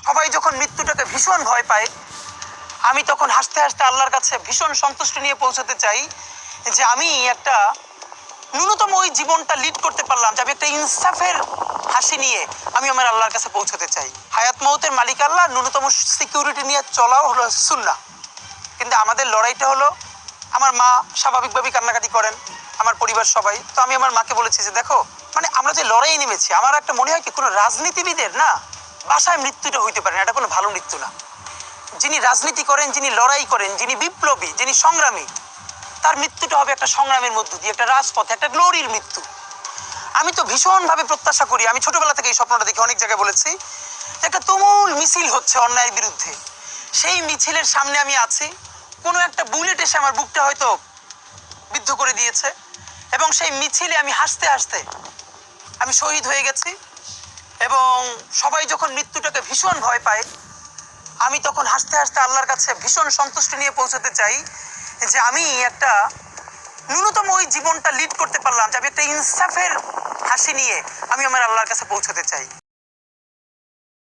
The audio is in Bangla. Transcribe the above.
সবাই যখন মৃত্যুটাকে ভীষণ ভয় পায়, আমি তখন হাসতে হাসতে আল্লাহর কাছে ভীষণ সন্তুষ্টি নিয়ে পৌঁছাতে চাই যে আমি একটা ন্যূনতম ওই জীবনটা লিড করতে পারলাম, যে আমি একটা ইনসাফের হাসি নিয়ে আমি আমার আল্লাহর কাছে পৌঁছাতে চাই। হায়াত মৌতের মালিক আল্লাহ, ন্যূনতম সিকিউরিটি নিয়ে চলাও হলো সুন্নাহ। কিন্তু আমাদের লড়াইটা হলো, আমার মা স্বাভাবিকভাবেই কান্নাকাটি করেন, আমার পরিবার সবাই। তো আমি আমার মাকে বলেছি যে দেখো, মানে আমরা যে লড়াই নেমেছি, আমার একটা মনে হয় কি, কোনো রাজনীতিবিদের না বাসায় মৃত্যুটা হইতে পারে না, এটা কোনো ভালো মৃত্যু না। যিনি রাজনীতি করেন, যিনি লড়াই করেন, যিনি বিপ্লবী, যিনি সংগ্রামী, তার মৃত্যুটা হবে একটা সংগ্রামের মধ্য দিয়ে, একটা রাজপথে, একটা গ্লোরির মৃত্যু। আমি তো ভীষণভাবে প্রত্যাশা করি, আমি ছোটবেলা থেকে এই স্বপ্নটা দেখি, অনেক জায়গায় বলেছি, একটা তুমুল মিছিল হচ্ছে অন্যায়ের বিরুদ্ধে, সেই মিছিলের সামনে আমি আছি, কোনো একটা বুলেট এসে আমার বুকটা হয়তো বিদ্ধ করে দিয়েছে, এবং সেই মিছিলে আমি হাসতে হাসতে আমি শহীদ হয়ে গেছি। এবং সবাই যখন মৃত্যুটাকে ভীষণ ভয় পায়, আমি তখন হাসতে হাসতে আল্লাহর কাছে ভীষণ সন্তুষ্টি নিয়ে পৌঁছাতে চাই যে আমি একটা ন্যূনতম ওই জীবনটা লিড করতে পারলাম, যে আমি একটা ইনসাফের হাসি নিয়ে আমি আমার আল্লাহর কাছে পৌঁছাতে চাই।